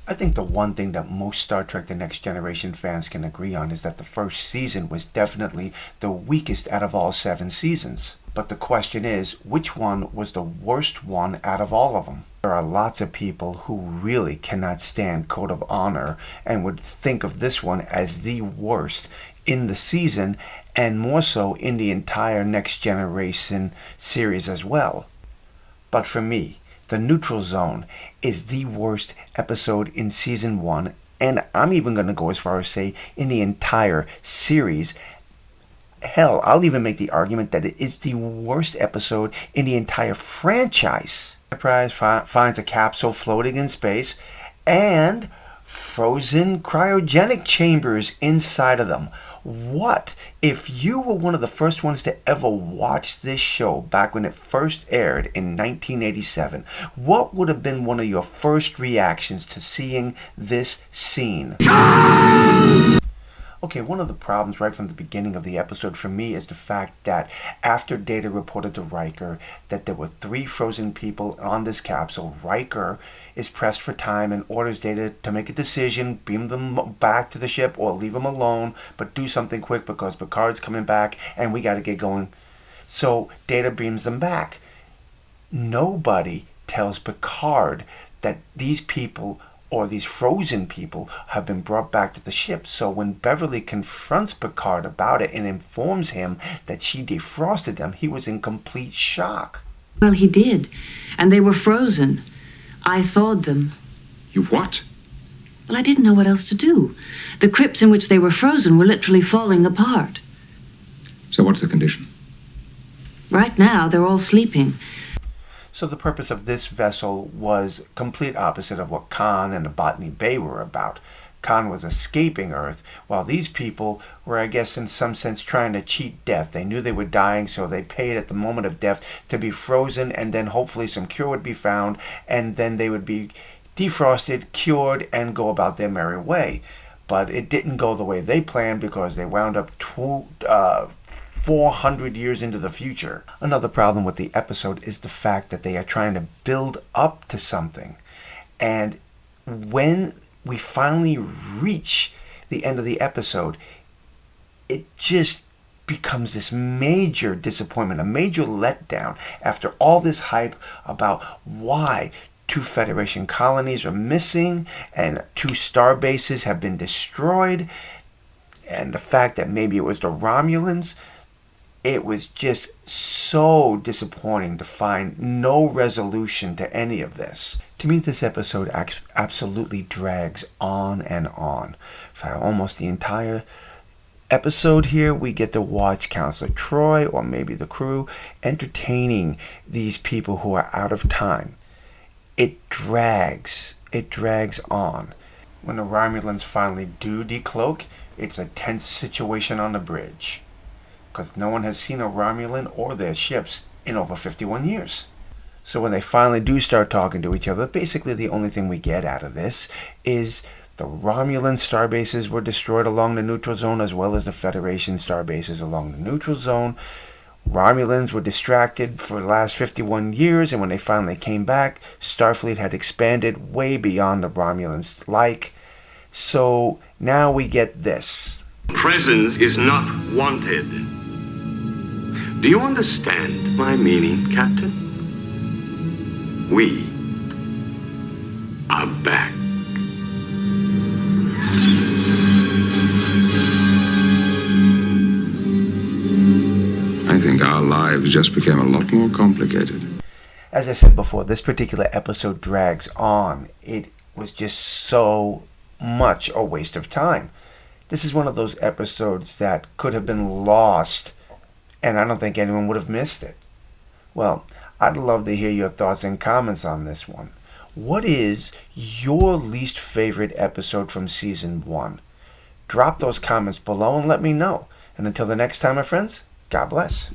I think the one thing that most Star Trek The Next Generation fans can agree on is that the first season was definitely the weakest out of all 7 seasons. But the question is, which one was the worst one out of all of them? There are lots of people who really cannot stand Code of Honor and would think of this one as the worst in the season, and more so in the entire Next Generation series as well. But for me, the Neutral Zone is the worst episode in season 1, and I'm even going to go as far as say in the entire series. Hell, I'll even make the argument that it is the worst episode in the entire franchise. Enterprise finds a capsule floating in space and frozen cryogenic chambers inside of them. What if you were one of the first ones to ever watch this show back when it first aired in 1987? What would have been one of your first reactions to seeing this scene? Okay, one of the problems right from the beginning of the episode for me is the fact that after Data reported to Riker that there were 3 frozen people on this capsule, Riker is pressed for time and orders Data to make a decision, beam them back to the ship or leave them alone, but do something quick because Picard's coming back and we got to get going. So Data beams them back. Nobody tells Picard that these people or these frozen people have been brought back to the ship. So when Beverly confronts Picard about it and informs him that she defrosted them, he was in complete shock. Well, he did. And they were frozen. I thawed them. You what? Well, I didn't know what else to do. The crypts in which they were frozen were literally falling apart. So what's the condition? Right now, they're all sleeping. So the purpose of this vessel was complete opposite of what Khan and the Botany Bay were about. Khan was escaping Earth, while these people were, I guess, in some sense trying to cheat death. They knew they were dying, so they paid at the moment of death to be frozen, and then hopefully some cure would be found, and then they would be defrosted, cured, and go about their merry way. But it didn't go the way they planned because they wound up 400 years into the future. Another problem with the episode is the fact that they are trying to build up to something. And when we finally reach the end of the episode, it just becomes this major disappointment, a major letdown after all this hype about why 2 Federation colonies are missing and 2 star bases have been destroyed, and the fact that maybe it was the Romulans. It was just so disappointing to find no resolution to any of this. To me, this episode absolutely drags on and on. For almost the entire episode here, we get to watch Counselor Troy, or maybe the crew, entertaining these people who are out of time. It drags on. When the Romulans finally do decloak, it's a tense situation on the bridge, because no one has seen a Romulan or their ships in over 51 years. So when they finally do start talking to each other, basically the only thing we get out of this is the Romulan starbases were destroyed along the neutral zone, as well as the Federation starbases along the neutral zone. Romulans were distracted for the last 51 years, and when they finally came back, Starfleet had expanded way beyond the Romulans' like. So now we get this. Presence is not wanted. Do you understand my meaning, Captain? We are back. I think our lives just became a lot more complicated. As I said before, this particular episode drags on. It was just so much a waste of time. This is one of those episodes that could have been lost, and I don't think anyone would have missed it. Well, I'd love to hear your thoughts and comments on this one. What is your least favorite episode from season 1? Drop those comments below and let me know. And until the next time, my friends, God bless.